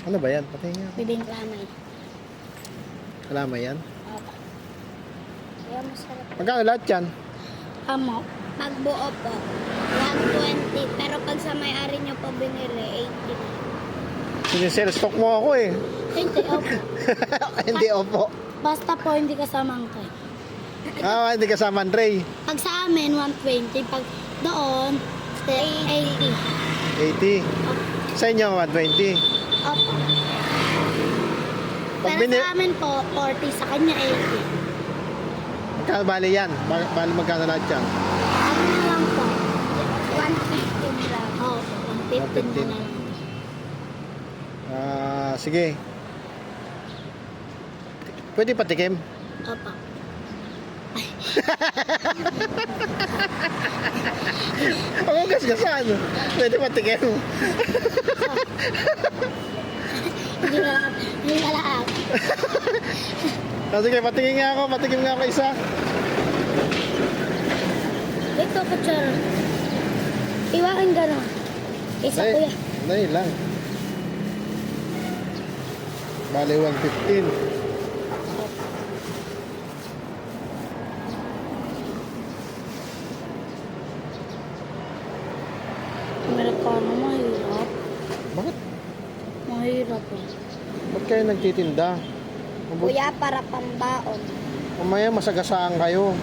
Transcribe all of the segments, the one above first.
Ano ba yan? Pati nga. Bibing kamay. Kalamay yan. Opo. Kaya masarap. Magkano lahat yan? Amo, pag buo po, 120. Pero pag sa may-ari nyo po binili, 80. Sinisell stock mo ako eh. Hindi, opo. Hindi, opo. Basta po hindi kasama ang kay. Hindi kasama ang tray. Pag sa amin, 120. Pag doon, 80. 80. Opo. Sa inyo, 120. Opo. Pag Pero sa amin po, 40. Sa kanya, 80. Magkano bali yan? Bali magkano lahat yan? Ano na lang po? 115 lang. Oo, 115 na lang. Sige. Pwede patikim? Opo. Ang gasgasan. Pwede patikim. Hindi ka lahat. Sige, patikim nga ako isa. Ito, kutsara. Iwain gano'n. Isa kuya. Dahil lang. Bali 115. Amerikano, mahirap. Bakit? Mahirap po. Ba't kayo nagtitinda? Kuya, para pambaon. Mamaya masagasaan kayo.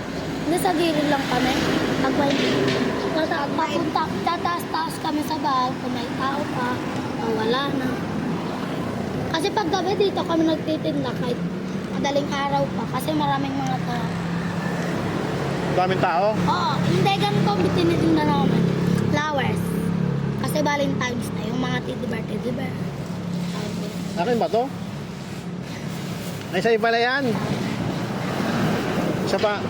Hindi, sa gilid lang kami. Pag may papunta, tataas-taas kami sa bahay. Kung may tao pa, wala na. Kasi pag gabi dito kami nagtitinda kahit madaling araw pa. Kasi maraming mga tao. Daming tao? Oo, hindi ganito tinitinda namin. Flowers. Kasi Valentine's na yung mga teddy bear. Akin ba to? Ay, sa'yo pala yan. Isa pa.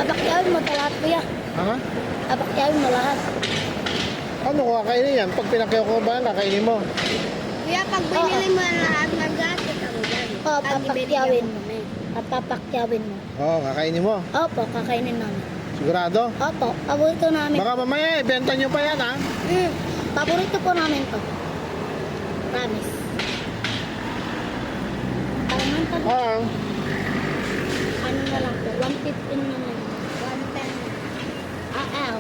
Abakyawin mo lahat, kuya. Ha? Abakyawin mo lahat. Ano ko kakainin yan? Pag pinakyaw ko ba, kakainin mo? Kuya, pag binili mo lahat, mag-gastos ako dyan. Oo, papakyawin mo. Papakyawin mo. Oo, kakainin mo. Opo, kakainin namin. Sigurado? Opo, paborito namin. Baka mamaya, ibenta nyo pa yan, ha? Paborito po namin to. Promise. Parang to. Oo. Ano na lang po, 115 na lang. 110. Ah.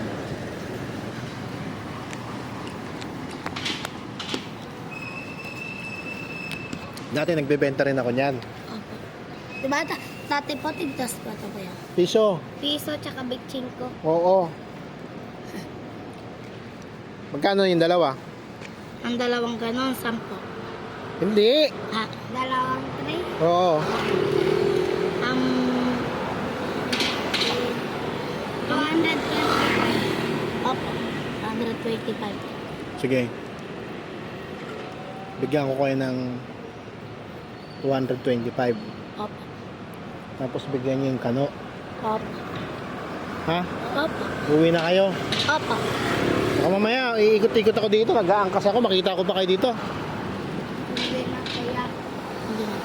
Dati nagbebenta rin ako niyan. Opo. Diba, dati po, tigtas pa ito kuya. Piso. Piso, tsaka bitching ko. Oo. Magkano yung dalawa? Ang dalawang ganon, 10. Hindi. Dalawang tray. Oo. 225. Opo, 125. Sige. Bigyan ko kayo ng 225. Opo. Tapos bigyan niyo yung kano. Opo. Ha? Opo. Uwi na kayo. Opo. Baka mamaya, iikot-ikot ako dito. Nag-aangkas ako. Makita ko pa kayo dito. Hindi na kaya. Hindi na.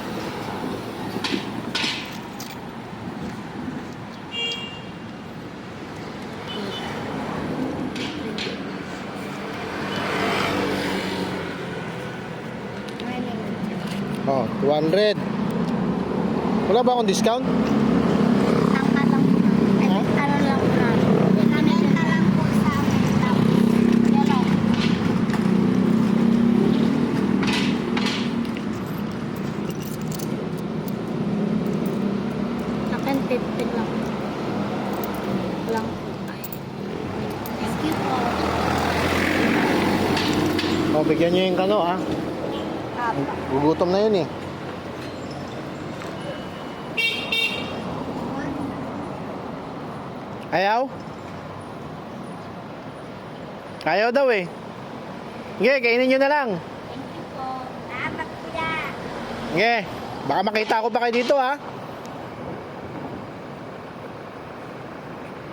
Oh, 200. Wala ba akong discount? Tama lang po. Ha? Ano lang po namin. Kanenta lang po sa amin. Tapos, gano'n. Akin, 15 lang. Lang po. Thank you po. Oh, bigyan niyo yung kano, ha? Apa. Gugutom na yun, eh. Ayaw? Ayaw daw, eh. Sige, kainin nyo na lang. Thank you po. Salamat kuya. Sige, baka makita ko pa kayo dito, ha?